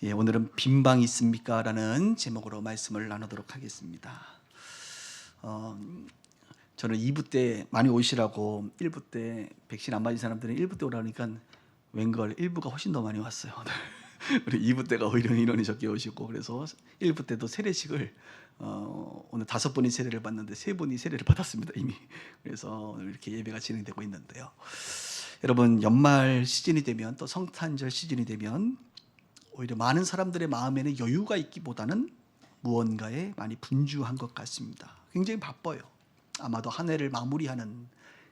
예, 오늘은 빈방이 있습니까? 라는 제목으로 말씀을 나누도록 하겠습니다. 어, 저는 2부 때 많이 오시라고 1부 때 백신 안 맞은 사람들은 1부 때 오라니까 웬걸 1부가 훨씬 더 많이 왔어요. 우리 2부 때가 오히려 인원이 적게 오시고, 그래서 1부 때도 세례식을 오늘 5분이 세례를 받는데 3분이 세례를 받았습니다 이미. 그래서 이렇게 예배가 진행되고 있는데요. 여러분, 연말 시즌이 되면, 또 성탄절 시즌이 되면 오히려 많은 사람들의 마음에는 여유가 있기보다는 무언가에 많이 분주한 것 같습니다. 굉장히 바빠요. 아마도 한 해를 마무리하는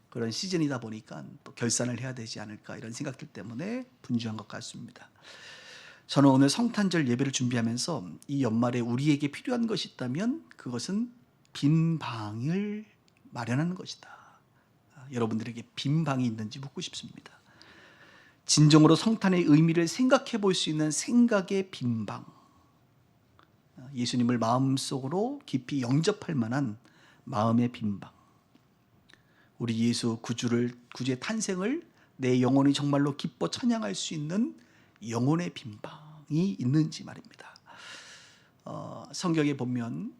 그런 시즌이다 보니까 또 결산을 해야 되지 않을까, 이런 생각들 때문에 분주한 것 같습니다. 저는 오늘 성탄절 예배를 준비하면서 이 연말에 우리에게 필요한 것이 있다면 그것은 빈 방을 마련하는 것이다. 여러분들에게 빈 방이 있는지 묻고 싶습니다. 진정으로 성탄의 의미를 생각해 볼 수 있는 생각의 빈방, 예수님을 마음속으로 깊이 영접할 만한 마음의 빈방, 우리 예수 구주의 탄생을 내 영혼이 정말로 기뻐 찬양할 수 있는 영혼의 빈방이 있는지 말입니다. 성경에 보면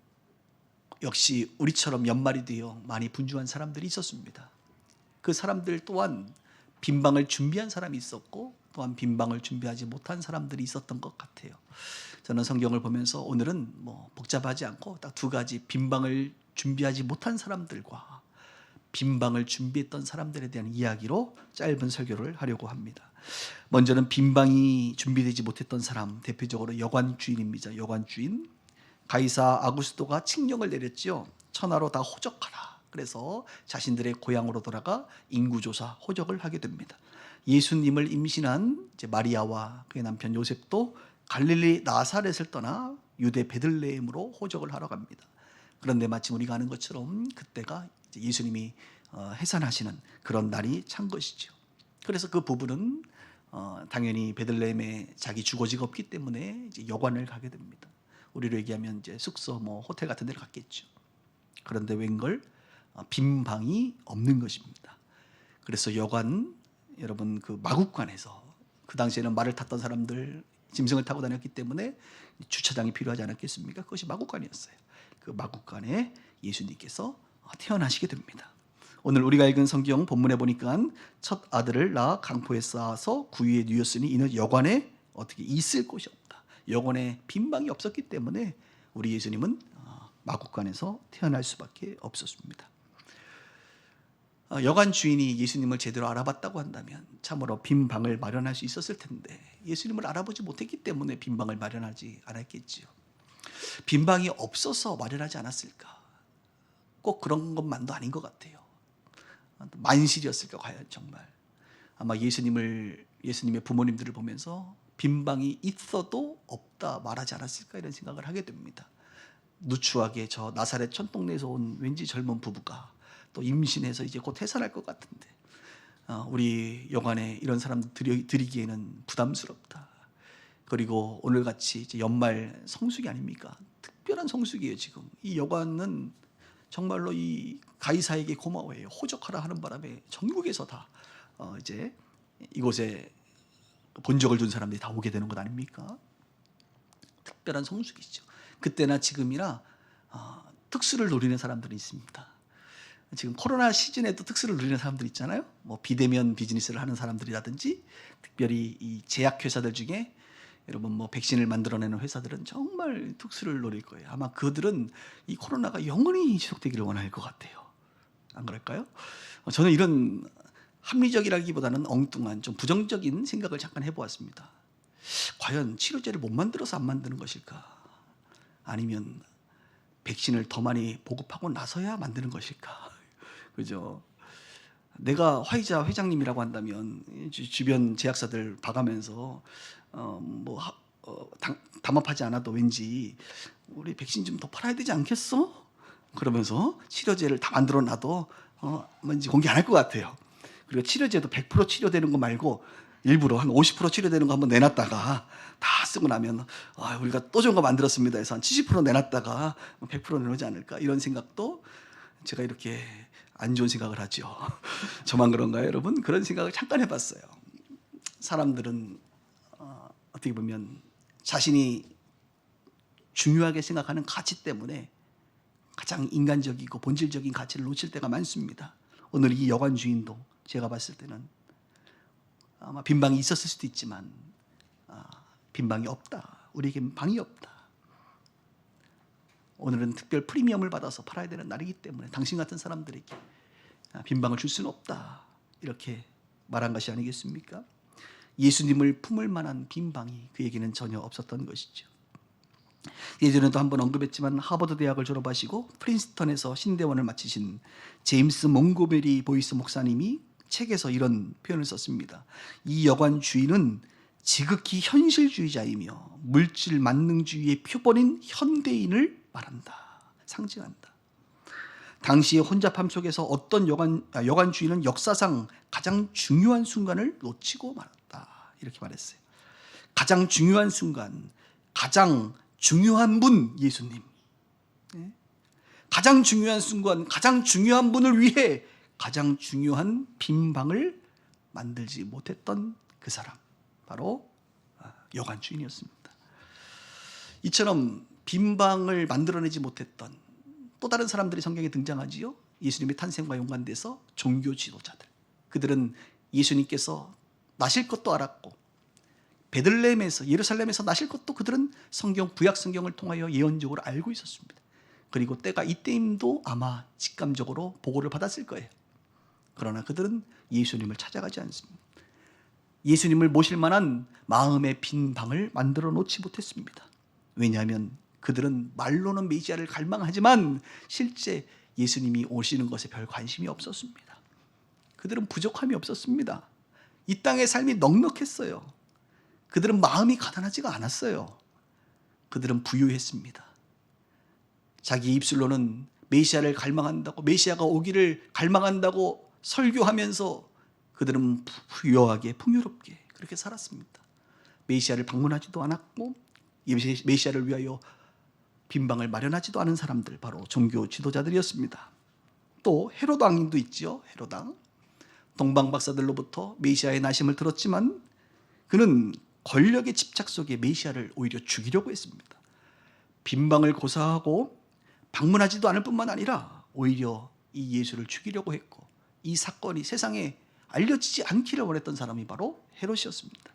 역시 우리처럼 연말이 되어 많이 분주한 사람들이 있었습니다. 그 사람들 또한 빈방을 준비한 사람이 있었고, 또한 빈방을 준비하지 못한 사람들이 있었던 것 같아요. 저는 성경을 보면서 오늘은 복잡하지 않고 딱 2가지, 빈방을 준비하지 못한 사람들과 빈방을 준비했던 사람들에 대한 이야기로 짧은 설교를 하려고 합니다. 먼저는 빈방이 준비되지 못했던 사람, 대표적으로 여관 주인입니다. 여관 주인, 가이사 아구스토가 칙령을 내렸지요. 천하로 다 호적하라. 그래서 자신들의 고향으로 돌아가 인구조사, 호적을 하게 됩니다. 예수님을 임신한 마리아와 그의 남편 요셉도 갈릴리 나사렛을 떠나 유대 베들레헴으로 호적을 하러 갑니다. 그런데 마침 우리가 아는 것처럼 그때가 예수님이 해산하시는 그런 날이 찬 것이죠. 그래서 그 부부는 당연히 베들레헴에 자기 주거지가 없기 때문에 이제 여관을 가게 됩니다. 우리로 얘기하면 이제 숙소, 호텔 같은 데를 갔겠죠. 그런데 웬걸 빈 방이 없는 것입니다. 그래서 여관, 여러분, 그 마국간에서, 그 당시에는 말을 탔던 사람들 짐승을 타고 다녔기 때문에 주차장이 필요하지 않았겠습니까? 그것이 마국간이었어요. 그 마국간에 예수님께서 태어나시게 됩니다. 오늘 우리가 읽은 성경 본문에 보니까 첫 아들을 낳아 강포에 쌓아서 구유에 누였으니 이는 여관에 어떻게 있을 곳이 없다. 여관에 빈 방이 없었기 때문에 우리 예수님은 마국간에서 태어날 수밖에 없었습니다. 여관 주인이 예수님을 제대로 알아봤다고 한다면 참으로 빈 방을 마련할 수 있었을 텐데, 예수님을 알아보지 못했기 때문에 빈 방을 마련하지 않았겠지요. 빈 방이 없어서 마련하지 않았을까? 꼭 그런 것만도 아닌 것 같아요. 만실이었을까 과연 정말? 아마 예수님의 부모님들을 보면서 빈 방이 있어도 없다 말하지 않았을까, 이런 생각을 하게 됩니다. 누추하게 저 나사렛 촌동네에서 온 왠지 젊은 부부가 또 임신해서 이제 곧 해산할 것 같은데 우리 여관에 이런 사람들 드리기에는 부담스럽다. 그리고 오늘같이 이제 연말 성수기 아닙니까? 특별한 성수기예요. 지금 이 여관은 정말로 이 가이사에게 고마워해요. 호적하라 하는 바람에 전국에서 다 이제 이곳에 본적을 준 사람들이 다 오게 되는 것 아닙니까? 특별한 성수기죠. 그때나 지금이나 특수를 노리는 사람들이 있습니다. 지금 코로나 시즌에도 특수를 누리는 사람들 있잖아요. 비대면 비즈니스를 하는 사람들이라든지, 특별히 이 제약회사들 중에 여러분 백신을 만들어내는 회사들은 정말 특수를 노릴 거예요. 아마 그들은 이 코로나가 영원히 지속되기를 원할 것 같아요. 안 그럴까요? 저는 이런 합리적이라기보다는 엉뚱한 좀 부정적인 생각을 잠깐 해보았습니다. 과연 치료제를 못 만들어서 안 만드는 것일까? 아니면 백신을 더 많이 보급하고 나서야 만드는 것일까? 그죠? 내가 화이자 회장님이라고 한다면 주변 제약사들 봐가면서 담합하지 않아도 왠지 우리 백신 좀 더 팔아야 되지 않겠어? 그러면서 치료제를 다 만들어 놔도 왠지 공개 안 할 것 같아요. 그리고 치료제도 100% 치료되는 거 말고 일부러 한 50% 치료되는 거 한번 내놨다가 다 쓰고 나면 우리가 또 좋은 거 만들었습니다 해서 한 70% 내놨다가 100% 내놓지 않을까, 이런 생각도, 제가 이렇게 안 좋은 생각을 하죠. 저만 그런가요, 여러분? 그런 생각을 잠깐 해봤어요. 사람들은 어떻게 보면 자신이 중요하게 생각하는 가치 때문에 가장 인간적이고 본질적인 가치를 놓칠 때가 많습니다. 오늘 이 여관 주인도 제가 봤을 때는 아마 빈방이 있었을 수도 있지만 빈방이 없다. 우리에겐 방이 없다. 오늘은 특별 프리미엄을 받아서 팔아야 되는 날이기 때문에 당신 같은 사람들에게 빈방을 줄 수는 없다. 이렇게 말한 것이 아니겠습니까? 예수님을 품을 만한 빈방이 그에게는 전혀 없었던 것이죠. 예전에도 한번 언급했지만 하버드 대학을 졸업하시고 프린스턴에서 신대원을 마치신 제임스 몽고베리 보이스 목사님이 책에서 이런 표현을 썼습니다. 이 여관 주인은 지극히 현실주의자이며 물질 만능주의의 표본인 현대인을 말한다. 상징한다. 당시의 혼잡함 속에서 어떤 여관 주인은 역사상 가장 중요한 순간을 놓치고 말았다. 이렇게 말했어요. 가장 중요한 순간, 가장 중요한 분, 예수님. 가장 중요한 순간, 가장 중요한 분을 위해 가장 중요한 빈방을 만들지 못했던 그 사람, 바로 여관 주인이었습니다. 이처럼 빈방을 만들어내지 못했던 또 다른 사람들이 성경에 등장하지요. 예수님의 탄생과 연관돼서 종교 지도자들. 그들은 예수님께서 나실 것도 알았고 베들레헴에서, 예루살렘에서 나실 것도 그들은 구약 성경을 통하여 예언적으로 알고 있었습니다. 그리고 때가 이때임도 아마 직감적으로 보고를 받았을 거예요. 그러나 그들은 예수님을 찾아가지 않습니다. 예수님을 모실 만한 마음의 빈 방을 만들어 놓지 못했습니다. 왜냐하면 그들은 말로는 메시아를 갈망하지만 실제 예수님이 오시는 것에 별 관심이 없었습니다. 그들은 부족함이 없었습니다. 이 땅의 삶이 넉넉했어요. 그들은 마음이 가난하지가 않았어요. 그들은 부유했습니다. 자기 입술로는 메시아를 갈망한다고, 메시아가 오기를 갈망한다고 설교하면서 그들은 부유하게 풍요롭게 그렇게 살았습니다. 메시아를 방문하지도 않았고 메시아를 위하여 빈방을 마련하지도 않은 사람들, 바로 종교 지도자들이었습니다. 또 헤롯 왕도 있죠. 헤롯 왕. 동방 박사들로부터 메시아의 나심을 들었지만 그는 권력의 집착 속에 메시아를 오히려 죽이려고 했습니다. 빈방을 고사하고 방문하지도 않을 뿐만 아니라 오히려 이 예수를 죽이려고 했고, 이 사건이 세상에 알려지지 않기를 원했던 사람이 바로 헤롯이었습니다.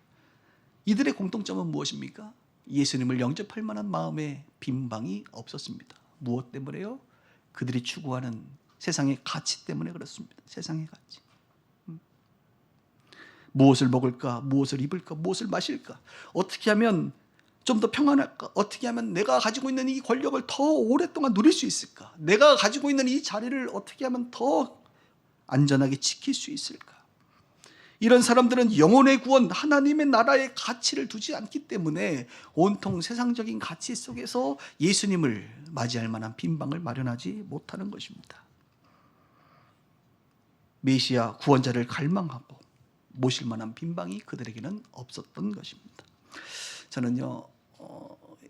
이들의 공통점은 무엇입니까? 예수님을 영접할 만한 마음의 빈방이 없었습니다. 무엇 때문에요? 그들이 추구하는 세상의 가치 때문에 그렇습니다. 세상의 가치. 무엇을 먹을까? 무엇을 입을까? 무엇을 마실까? 어떻게 하면 좀 더 평안할까? 어떻게 하면 내가 가지고 있는 이 권력을 더 오랫동안 누릴 수 있을까? 내가 가지고 있는 이 자리를 어떻게 하면 더 안전하게 지킬 수 있을까? 이런 사람들은 영혼의 구원, 하나님의 나라의 가치를 두지 않기 때문에 온통 세상적인 가치 속에서 예수님을 맞이할 만한 빈방을 마련하지 못하는 것입니다. 메시아 구원자를 갈망하고 모실 만한 빈방이 그들에게는 없었던 것입니다. 저는요,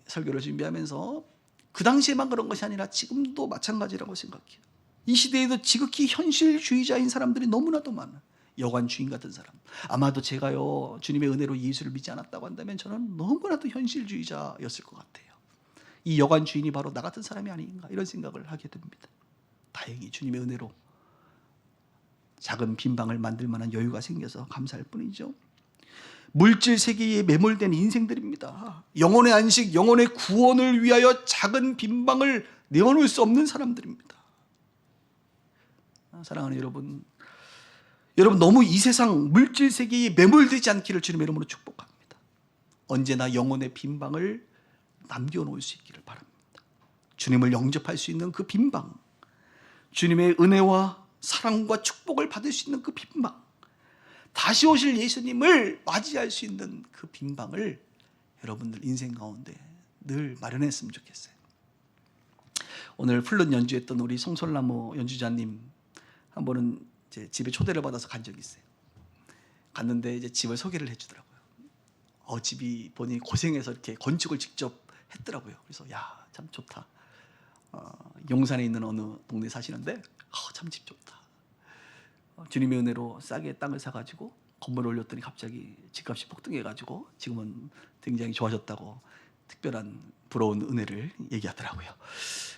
설교를 준비하면서 그 당시에만 그런 것이 아니라 지금도 마찬가지라고 생각해요. 이 시대에도 지극히 현실주의자인 사람들이 너무나도 많아요. 여관 주인 같은 사람. 아마도 제가요, 주님의 은혜로 예수를 믿지 않았다고 한다면 저는 너무나도 현실주의자였을 것 같아요. 이 여관 주인이 바로 나 같은 사람이 아닌가, 이런 생각을 하게 됩니다. 다행히 주님의 은혜로 작은 빈방을 만들 만한 여유가 생겨서 감사할 뿐이죠. 물질 세계에 매몰된 인생들입니다. 영혼의 안식, 영혼의 구원을 위하여 작은 빈방을 내어놓을 수 없는 사람들입니다. 사랑하는 여러분, 너무 이 세상 물질 세계에 매몰되지 않기를 주님의 이름으로 축복합니다. 언제나 영혼의 빈방을 남겨놓을 수 있기를 바랍니다. 주님을 영접할 수 있는 그 빈방, 주님의 은혜와 사랑과 축복을 받을 수 있는 그 빈방, 다시 오실 예수님을 맞이할 수 있는 그 빈방을 여러분들 인생 가운데 늘 마련했으면 좋겠어요. 오늘 플룻 연주했던 우리 송솔나무 연주자님 한 번은 제 집에 초대를 받아서 간 적이 있어요. 갔는데 이제 집을 소개를 해주더라고요. 집이 보니 고생해서 이렇게 건축을 직접 했더라고요. 그래서 야, 참 좋다. 용산에 있는 어느 동네 사시는데 참 집 좋다. 주님의 은혜로 싸게 땅을 사가지고 건물을 올렸더니 갑자기 집값이 폭등해가지고 지금은 굉장히 좋아졌다고 특별한 부러운 은혜를 얘기하더라고요.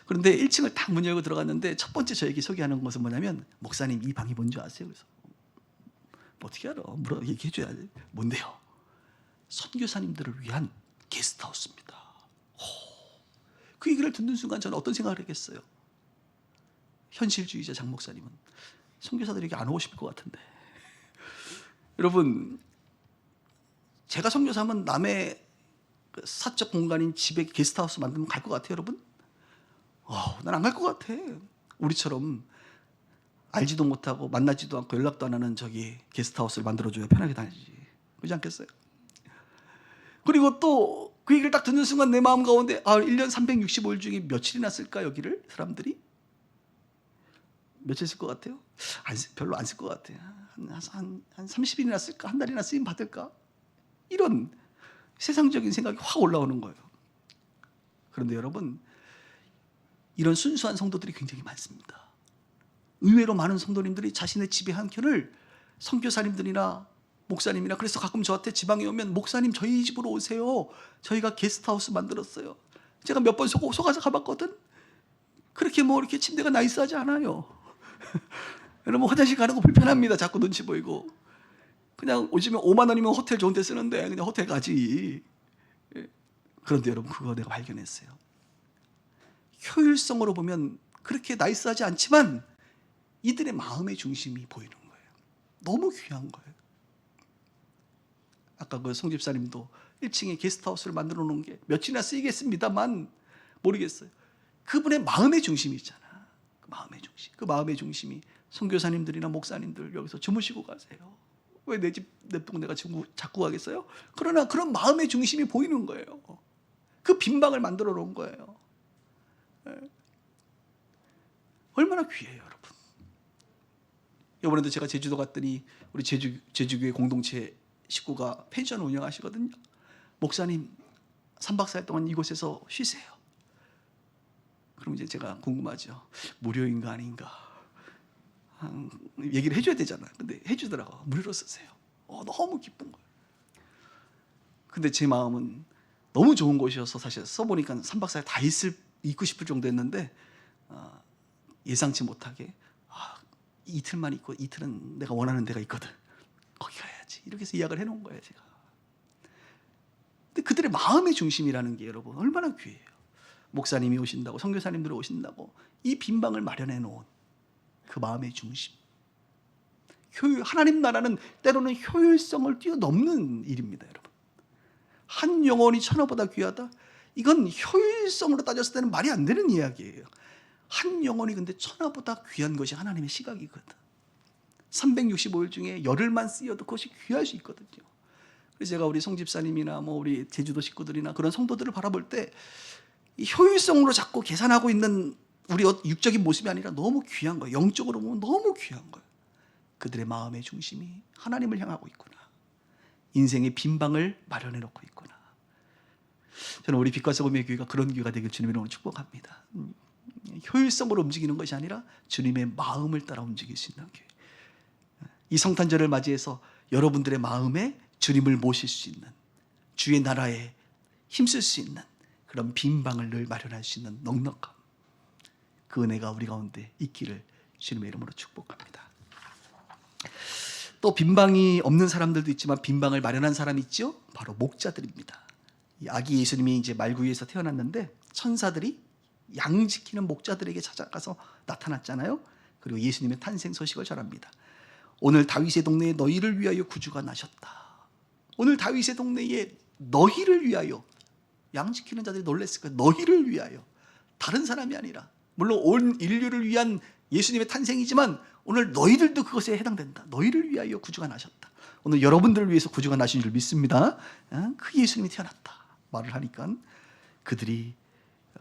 그런데 1층을 딱 문 열고 들어갔는데 첫 번째 저에게 소개하는 것은 뭐냐면, 목사님 이 방이 뭔지 아세요? 그래서 뭐 어떻게 알아? 얘기해 줘야지. 뭔데요? 선교사님들을 위한 게스트하우스입니다. 그 얘기를 듣는 순간 저는 어떤 생각을 했겠어요? 현실주의자 장 목사님은 선교사들에게 안 오고 싶을 것 같은데. 여러분, 제가 선교사면 남의 사적 공간인 집에 게스트하우스 만들면 갈 것 같아요, 여러분? 난 안 갈 것 같아. 우리처럼 알지도 못하고 만나지도 않고 연락도 안 하는 저기 게스트하우스를 만들어줘야 편하게 다니지. 그렇지 않겠어요? 그리고 또 그 얘기를 딱 듣는 순간 내 마음 가운데 1년 365일 중에 며칠이나 쓸까 여기를 사람들이? 며칠 쓸 것 같아요? 별로 안 쓸 것 같아요. 한 30일이나 쓸까? 한 달이나 쓰임 받을까? 이런 세상적인 생각이 확 올라오는 거예요. 그런데 여러분, 이런 순수한 성도들이 굉장히 많습니다. 의외로 많은 성도님들이 자신의 집의 한 켠을 선교사님들이나 목사님이나, 그래서 가끔 저한테 지방에 오면, 목사님 저희 집으로 오세요. 저희가 게스트하우스 만들었어요. 제가 몇 번 속아서 가봤거든. 그렇게 이렇게 침대가 나이스하지 않아요. 여러분, 화장실 가는 거 불편합니다. 자꾸 눈치 보이고. 그냥 요즘에 5만 원이면 호텔 좋은 데 쓰는데 그냥 호텔 가지. 그런데 여러분, 그거 내가 발견했어요. 효율성으로 보면 그렇게 나이스하지 않지만 이들의 마음의 중심이 보이는 거예요. 너무 귀한 거예요. 아까 그 송집사님도 1층에 게스트하우스를 만들어 놓은 게 며칠이나 쓰이겠습니다만 모르겠어요. 그분의 마음의 중심이 있잖아. 그 마음의 중심이 선교사님들이나 목사님들 여기서 주무시고 가세요. 왜 내 집 냅두고 내가 자꾸 가겠어요? 그러나 그런 마음의 중심이 보이는 거예요. 그 빈방을 만들어 놓은 거예요. 얼마나 귀해요, 여러분. 이번에도 제가 제주도 갔더니 우리 제주교회 공동체 식구가 펜션 운영하시거든요. 목사님 3박 4일 동안 이곳에서 쉬세요. 그럼 이제 제가 궁금하죠. 무료인가 아닌가 얘기를 해줘야 되잖아요. 근데 해주더라고. 무료로 쓰세요. 너무 기쁜 거예요. 근데 제 마음은 너무 좋은 곳이어서 사실 써보니까 3박 4일 다 있고 싶을 정도였는데 예상치 못하게 이틀만 있고 이틀은 내가 원하는 데가 있거든. 거기 가야지. 이렇게 해서 예약을 해놓은 거예요, 제가. 근데 그들의 마음의 중심이라는 게 여러분 얼마나 귀해요. 목사님이 오신다고, 선교사님들이 오신다고 이 빈방을 마련해 놓은 그 마음의 중심. 하나님 나라는 때로는 효율성을 뛰어넘는 일입니다, 여러분. 한 영혼이 천하보다 귀하다? 이건 효율성으로 따졌을 때는 말이 안 되는 이야기예요. 한 영혼이 근데 천하보다 귀한 것이 하나님의 시각이거든. 365일 중에 열흘만 쓰여도 그것이 귀할 수 있거든요. 그래서 제가 우리 송집사님이나 우리 제주도 식구들이나 그런 성도들을 바라볼 때 이 효율성으로 자꾸 계산하고 있는 우리 육적인 모습이 아니라 너무 귀한 거예요. 영적으로 보면 너무 귀한 거예요. 그들의 마음의 중심이 하나님을 향하고 있구나. 인생의 빈방을 마련해 놓고 있구나. 저는 우리 빛과 소금의 교회가 그런 교회가 되길 주님의 이름으로 축복합니다. 효율성으로 움직이는 것이 아니라 주님의 마음을 따라 움직일 수 있는 교회. 이 성탄절을 맞이해서 여러분들의 마음에 주님을 모실 수 있는, 주의 나라에 힘쓸 수 있는 그런 빈방을 늘 마련할 수 있는 넉넉함, 그 은혜가 우리 가운데 있기를 주님의 이름으로 축복합니다. 또 빈방이 없는 사람들도 있지만 빈방을 마련한 사람이 있죠. 바로 목자들입니다. 이 아기 예수님이 이제 말구유에서 태어났는데 천사들이 양 지키는 목자들에게 찾아가서 나타났잖아요. 그리고 예수님의 탄생 소식을 전합니다. 오늘 다윗의 동네에 너희를 위하여 구주가 나셨다. 오늘 다윗의 동네에 너희를 위하여, 양 지키는 자들이 놀랬을 거예요. 너희를 위하여, 다른 사람이 아니라, 물론 온 인류를 위한 예수님의 탄생이지만 오늘 너희들도 그것에 해당된다. 너희를 위하여 구주가 나셨다. 오늘 여러분들을 위해서 구주가 나신 줄 믿습니다. 그 예수님이 태어났다 말을 하니까 그들이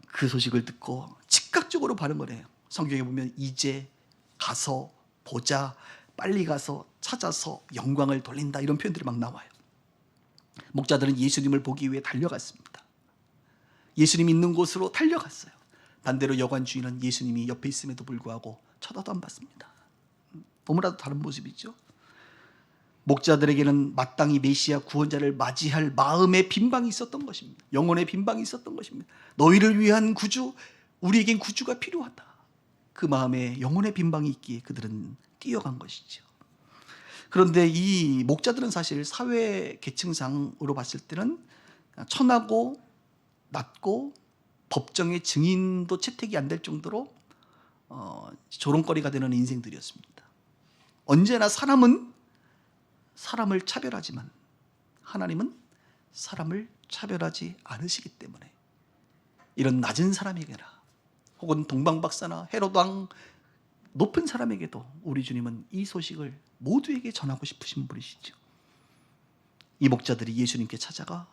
그 소식을 듣고 즉각적으로 반응을 해요. 성경에 보면 이제 가서 보자, 빨리 가서 찾아서 영광을 돌린다, 이런 표현들이 막 나와요. 목자들은 예수님을 보기 위해 달려갔습니다. 예수님 있는 곳으로 달려갔어요. 반대로 여관 주인은 예수님이 옆에 있음에도 불구하고 쳐다도 안 봤습니다. 너무나도 다른 모습이죠. 목자들에게는 마땅히 메시아 구원자를 맞이할 마음의 빈방이 있었던 것입니다. 영혼의 빈방이 있었던 것입니다. 너희를 위한 구주, 우리에겐 구주가 필요하다. 그 마음에 영혼의 빈방이 있기에 그들은 뛰어간 것이죠. 그런데 이 목자들은 사실 사회 계층상으로 봤을 때는 천하고 낮고 법정의 증인도 채택이 안 될 정도로 조롱거리가 되는 인생들이었습니다. 언제나 사람은 사람을 차별하지만 하나님은 사람을 차별하지 않으시기 때문에 이런 낮은 사람에게나 혹은 동방박사나 헤롯 왕 높은 사람에게도 우리 주님은 이 소식을 모두에게 전하고 싶으신 분이시죠. 이 목자들이 예수님께 찾아가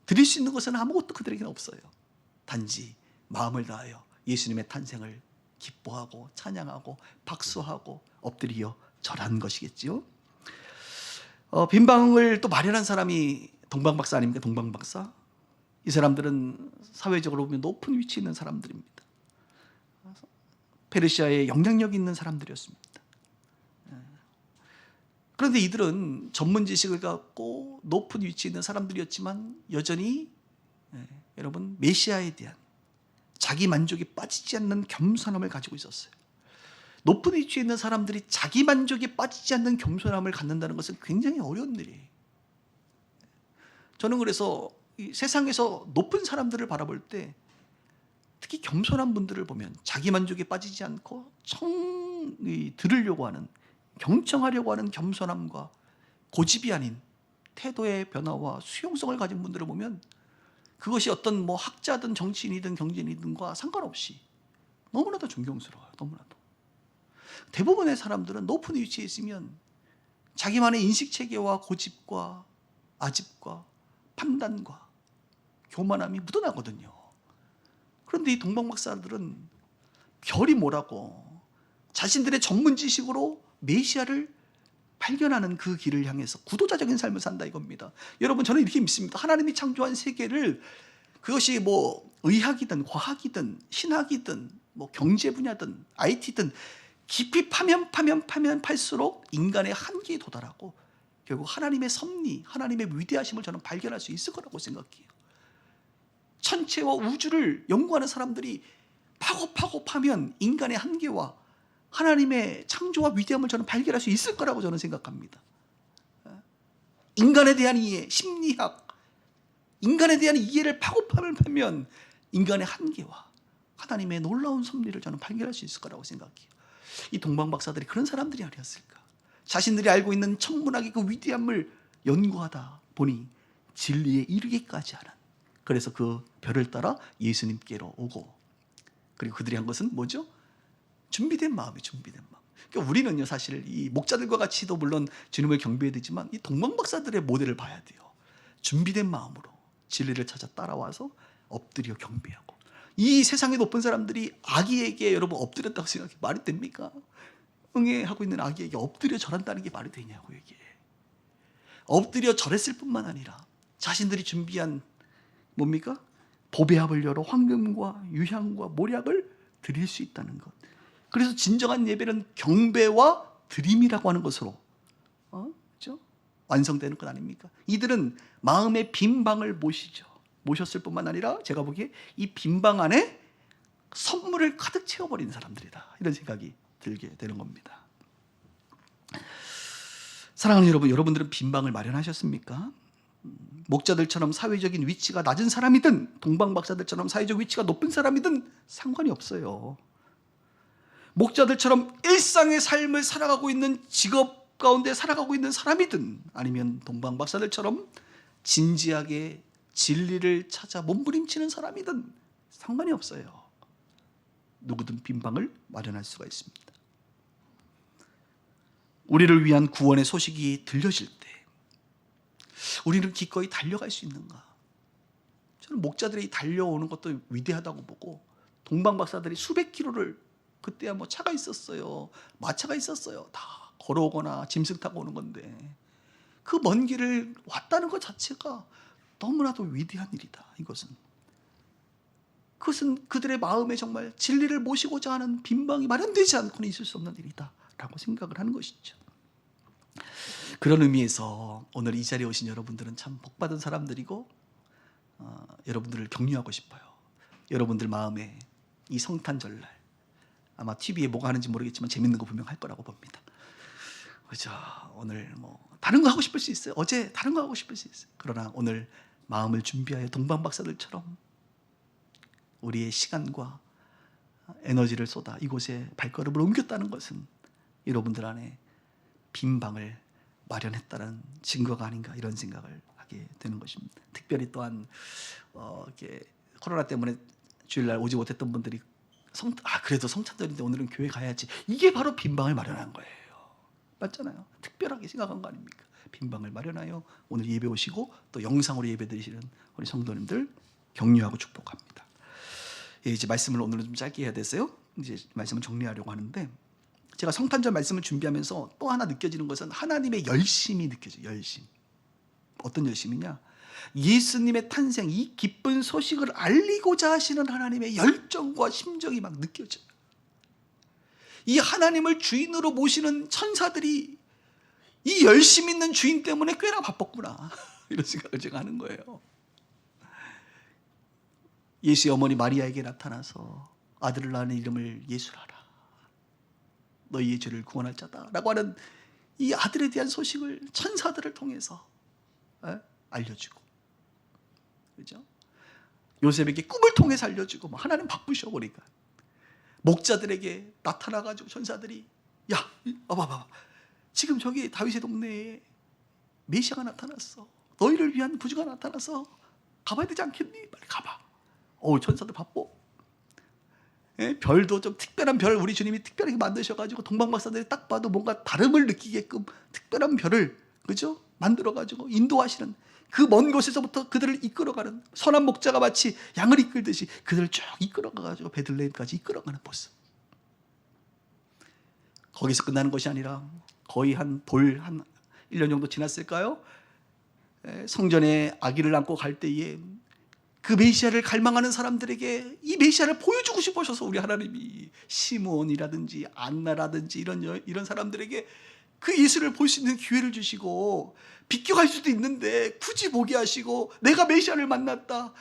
드릴 수 있는 것은 아무것도 그들에게는 없어요. 단지 마음을 다하여 예수님의 탄생을 기뻐하고 찬양하고 박수하고 엎드려 절한 것이겠지요. 빈방을 또 마련한 사람이 동방박사 아닙니까? 동방박사. 이 사람들은 사회적으로 보면 높은 위치에 있는 사람들입니다. 페르시아에 영향력 있는 사람들이었습니다. 그런데 이들은 전문 지식을 갖고 높은 위치에 있는 사람들이었지만 여전히 여러분 메시아에 대한 자기 만족에 빠지지 않는 겸손함을 가지고 있었어요. 높은 위치에 있는 사람들이 자기 만족에 빠지지 않는 겸손함을 갖는다는 것은 굉장히 어려운 일이에요. 저는 그래서 이 세상에서 높은 사람들을 바라볼 때 특히 겸손한 분들을 보면 자기 만족에 빠지지 않고 들으려고 하는, 경청하려고 하는 겸손함과 고집이 아닌 태도의 변화와 수용성을 가진 분들을 보면 그것이 어떤 학자든 정치인이든 경제인이든과 상관없이 너무나도 존경스러워요. 너무나도. 대부분의 사람들은 높은 위치에 있으면 자기만의 인식체계와 고집과 아집과 판단과 교만함이 묻어나거든요. 그런데 이 동방박사들은 별이 뭐라고 자신들의 전문 지식으로 메시아를 발견하는 그 길을 향해서 구도자적인 삶을 산다 이겁니다. 여러분, 저는 이렇게 믿습니다. 하나님이 창조한 세계를 그것이 의학이든 과학이든 신학이든 경제 분야든 IT든 깊이 파면 팔수록 인간의 한계에 도달하고 결국 하나님의 섭리, 하나님의 위대하심을 저는 발견할 수 있을 거라고 생각해요. 천체와 우주를 연구하는 사람들이 파고 파면 인간의 한계와 하나님의 창조와 위대함을 저는 발견할 수 있을 거라고 저는 생각합니다. 인간에 대한 이해, 심리학, 인간에 대한 이해를 파고 파면 인간의 한계와 하나님의 놀라운 섭리를 저는 발견할 수 있을 거라고 생각해요. 이 동방박사들이 그런 사람들이 아니었을까? 자신들이 알고 있는 천문학의 그 위대함을 연구하다 보니 진리에 이르기까지 하는, 그래서 그 별을 따라 예수님께로 오고, 그리고 그들이 한 것은 뭐죠? 준비된 마음이 준비된 마음. 그러니까 우리는요, 사실 이 목자들과 같이도 물론 주님을 경배해야 되지만 이 동방박사들의 모델을 봐야 돼요. 준비된 마음으로 진리를 찾아 따라와서 엎드려 경배하고. 이 세상의 높은 사람들이 아기에게 여러분 엎드렸다고 생각해 말이 됩니까? 응애하고 있는 아기에게 엎드려 절한다는 게 말이 되냐고. 이게 엎드려 절했을 뿐만 아니라 자신들이 준비한 뭡니까? 보배합을 열어 황금과 유향과 모략을 드릴 수 있다는 것. 그래서 진정한 예배는 경배와 드림이라고 하는 것으로 그렇죠? 완성되는 것 아닙니까? 이들은 마음의 빈 방을 모셨을 뿐만 아니라 제가 보기에 이 빈 방 안에 선물을 가득 채워버린 사람들이다, 이런 생각이 들게 되는 겁니다. 사랑하는 여러분, 여러분들은 빈 방을 마련하셨습니까? 목자들처럼 사회적인 위치가 낮은 사람이든 동방박사들처럼 사회적 위치가 높은 사람이든 상관이 없어요. 목자들처럼 일상의 삶을 살아가고 있는, 직업 가운데 살아가고 있는 사람이든 아니면 동방박사들처럼 진지하게 진리를 찾아 몸부림치는 사람이든 상관이 없어요. 누구든 빈방을 마련할 수가 있습니다. 우리를 위한 구원의 소식이 들려질 때 우리는 기꺼이 달려갈 수 있는가? 저는 목자들이 달려오는 것도 위대하다고 보고, 동방박사들이 수백 킬로를, 그때야 차가 있었어요, 마차가 있었어요, 다 걸어오거나 짐승 타고 오는 건데 그 먼 길을 왔다는 것 자체가 너무나도 위대한 일이다. 그것은 그들의 마음에 정말 진리를 모시고자 하는 빈방이 마련되지 않고는 있을 수 없는 일이다 라고 생각을 하는 것이죠. 그런 의미에서 오늘 이 자리에 오신 여러분들은 참 복받은 사람들이고 여러분들을 격려하고 싶어요. 여러분들 마음에 이 성탄절날 아마 TV에 뭐가 하는지 모르겠지만 재밌는 거 분명 할 거라고 봅니다. 그죠? 오늘 뭐 다른 거 하고 싶을 수 있어요. 어제 다른 거 하고 싶을 수 있어요. 그러나 오늘 마음을 준비하여 동방 박사들처럼 우리의 시간과 에너지를 쏟아 이곳에 발걸음을 옮겼다는 것은 여러분들 안에 빈 방을 마련했다는 증거가 아닌가 이런 생각을 하게 되는 것입니다. 특별히 또한 이렇게 코로나 때문에 주일날 오지 못했던 분들이 그래도 성탄절인데 오늘은 교회 가야지. 이게 바로 빈 방을 마련한 거예요. 맞잖아요. 특별하게 생각한 거 아닙니까? 빈 방을 마련하여 오늘 예배 오시고 또 영상으로 예배 드리시는 우리 성도님들 격려하고 축복합니다. 예, 이제 말씀을 오늘은 좀 짧게 해야 돼서요. 이제 말씀을 정리하려고 하는데 제가 성탄절 말씀을 준비하면서 또 하나 느껴지는 것은 하나님의 열심이 느껴져요. 열심. 어떤 열심이냐? 예수님의 탄생, 이 기쁜 소식을 알리고자 하시는 하나님의 열정과 심정이 막 느껴져요. 이 하나님을 주인으로 모시는 천사들이 이 열심 있는 주인 때문에 꽤나 바빴구나 이런 생각을 제가 하는 거예요. 예수의 어머니 마리아에게 나타나서 아들을 낳는 이름을 예수라라. 너희의 죄를 구원할 자다라고 하는 이 아들에 대한 소식을 천사들을 통해서 알려주고, 그죠? 요셉에게 꿈을 통해서 알려주고, 하나님 바쁘셔 보니까 목자들에게 나타나가지고 천사들이 야, 봐봐, 지금 저기 다윗의 동네에 메시아가 나타났어. 너희를 위한 구주가 나타나서 가봐야 되지 않겠니? 빨리 가봐. 천사들 바빠. 예? 별도 좀 특별한 별 우리 주님이 특별하게 만드셔가지고 동방박사들이 딱 봐도 뭔가 다름을 느끼게끔 특별한 별을 그죠? 만들어가지고 인도하시는 그 먼 곳에서부터 그들을 이끌어가는 선한 목자가 마치 양을 이끌듯이 그들을 쭉 이끌어가가지고 베들레헴까지 이끌어가는 모습. 거기서 끝나는 것이 아니라 거의 한 1년 정도 지났을까요? 성전에 아기를 안고 갈 때에 그 메시아를 갈망하는 사람들에게 이 메시아를 보여주고 싶으셔서 우리 하나님이 시므온이라든지 안나라든지 이런 사람들에게 그 예수를 볼 수 있는 기회를 주시고 비껴갈 수도 있는데 굳이 보게 하시고 내가 메시아를 만났다.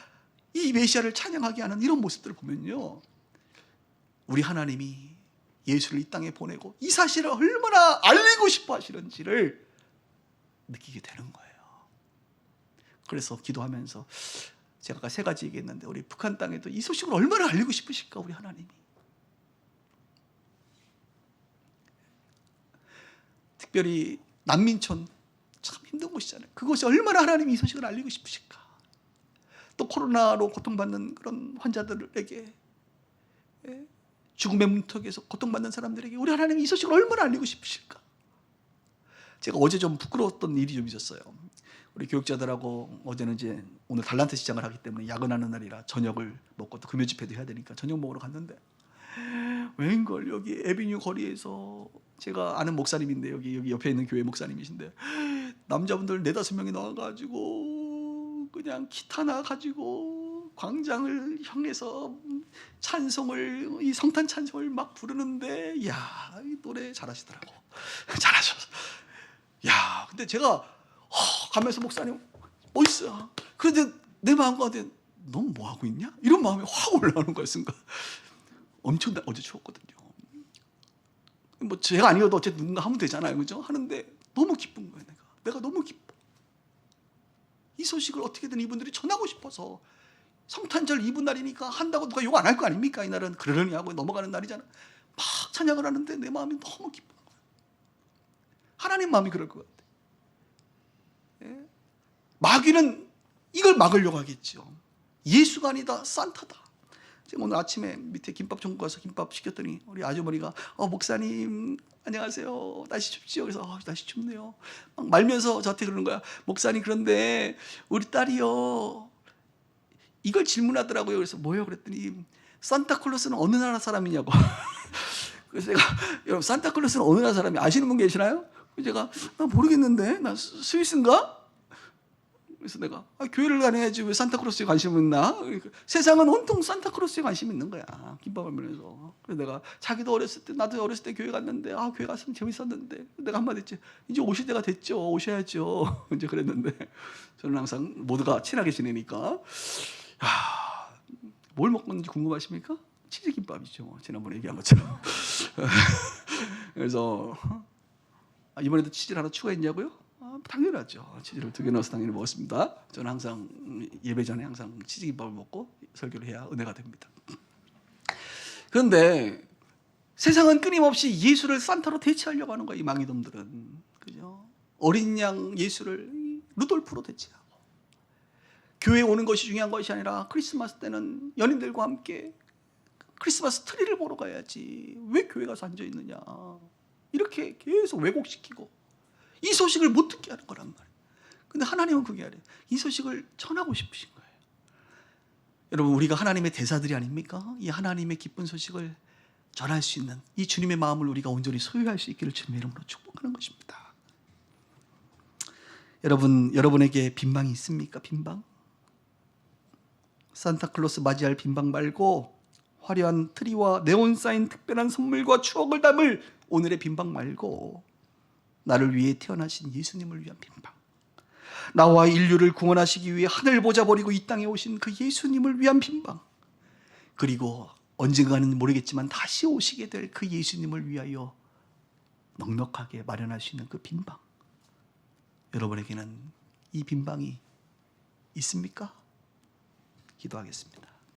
이 메시아를 찬양하게 하는 이런 모습들을 보면요. 우리 하나님이 예수를 이 땅에 보내고 이 사실을 얼마나 알리고 싶어 하시는지를 느끼게 되는 거예요. 그래서 기도하면서 제가 아까 3가지 얘기했는데 우리 북한 땅에도 이 소식을 얼마나 알리고 싶으실까 우리 하나님이. 특별히 난민촌 참 힘든 곳이잖아요. 그곳이 얼마나 하나님이 이 소식을 알리고 싶으실까. 또 코로나로 고통받는 그런 환자들에게 죽음의 문턱에서 고통받는 사람들에게 우리 하나님이 이 소식을 얼마나 알리고 싶으실까. 제가 어제 좀 부끄러웠던 일이 좀 있었어요. 우리 교육자들하고 어제는 이제 오늘 달란트 시장을 하기 때문에 야근하는 날이라 저녁을 먹고 또 금요 집회도 해야 되니까 저녁 먹으러 갔는데 웬걸 여기 에비뉴 거리에서 제가 아는 목사님인데 여기 옆에 있는 교회 목사님이신데 남자분들 4-5명이 나와가지고 그냥 기타나 가지고 광장을 향해서 찬송을 이 성탄 찬송을 막 부르는데 이 노래 잘하시더라고. 잘하셔서 근데 제가 가면서 목사님 멋있어요. 그런데 내 마음 가운데 넌 뭐 하고 있냐? 이런 마음이 확 올라오는 거예요. 순간 엄청 어제 추웠거든요. 뭐 제가 아니어도 어쨌든 누군가 하면 되잖아요, 그죠? 하는데 너무 기쁜 거예요. 내가 너무 기뻐. 이 소식을 어떻게든 이분들이 전하고 싶어서 성탄절 이브 날이니까 한다고 누가 욕 안 할 거 아닙니까? 이 날은 그러려니 하고 넘어가는 날이잖아. 막 찬양을 하는데 내 마음이 너무 기쁜 거예요. 하나님 마음이 그럴 것 같아요. 마귀는 이걸 막으려고 하겠죠. 예수가 아니다, 산타다. 제가 오늘 아침에 밑에 김밥 전국 가서 김밥 시켰더니 우리 아주머니가 목사님 안녕하세요. 날씨 춥지요? 그래서 날씨 춥네요. 막 말면서 저한테 그러는 거야. 목사님 그런데 우리 딸이요 이걸 질문하더라고요. 그래서 뭐요? 그랬더니 산타클로스는 어느 나라 사람이냐고. 그래서 제가 여러분 산타클로스는 어느 나라 사람이 아시는 분 계시나요? 제가 나 모르겠는데 나 스위스인가? 그래서 내가 교회를 다녀야지 왜 산타크로스에 관심 있나? 세상은 온통 산타크로스에 관심 있는 거야. 김밥을 먹으면서. 그래서 내가 자기도 어렸을 때 나도 어렸을 때 교회 갔는데 교회 갔으면 재밌었는데 내가 한마디 했지. 이제 오실 때가 됐죠. 오셔야죠. 이제 그랬는데 저는 항상 모두가 친하게 지내니까 뭘 먹었는지 궁금하십니까? 치즈김밥이죠. 지난번에 얘기한 것처럼. 그래서 이번에도 치즈를 하나 추가했냐고요? 당연하죠. 치즈를 2개 넣어서 당연히 먹었습니다. 저는 항상 예배 전에 항상 치즈김밥을 먹고 설교를 해야 은혜가 됩니다. 그런데 세상은 끊임없이 예수를 산타로 대체하려고 하는 거예요. 이 망이놈들은. 그죠? 어린 양 예수를 루돌프로 대체하고 교회에 오는 것이 중요한 것이 아니라 크리스마스 때는 연인들과 함께 크리스마스 트리를 보러 가야지 왜 교회 가서 앉아 있느냐 이렇게 계속 왜곡시키고 이 소식을 못 듣게 하는 거란 말이에요. 근데 하나님은 그게 아니에요. 이 소식을 전하고 싶으신 거예요. 여러분 우리가 하나님의 대사들이 아닙니까? 이 하나님의 기쁜 소식을 전할 수 있는 이 주님의 마음을 우리가 온전히 소유할 수 있기를 주님의 이름으로 축복하는 것입니다. 여러분에게 빈방이 있습니까? 빈방? 산타클로스 맞이할 빈방 말고 화려한 트리와 네온 사인 특별한 선물과 추억을 담을 오늘의 빈방 말고 나를 위해 태어나신 예수님을 위한 빈방, 나와 인류를 구원하시기 위해 하늘 보좌 버리고 이 땅에 오신 그 예수님을 위한 빈방, 그리고 언젠가는 모르겠지만 다시 오시게 될 그 예수님을 위하여 넉넉하게 마련할 수 있는 그 빈방, 여러분에게는 이 빈방이 있습니까? 기도하겠습니다.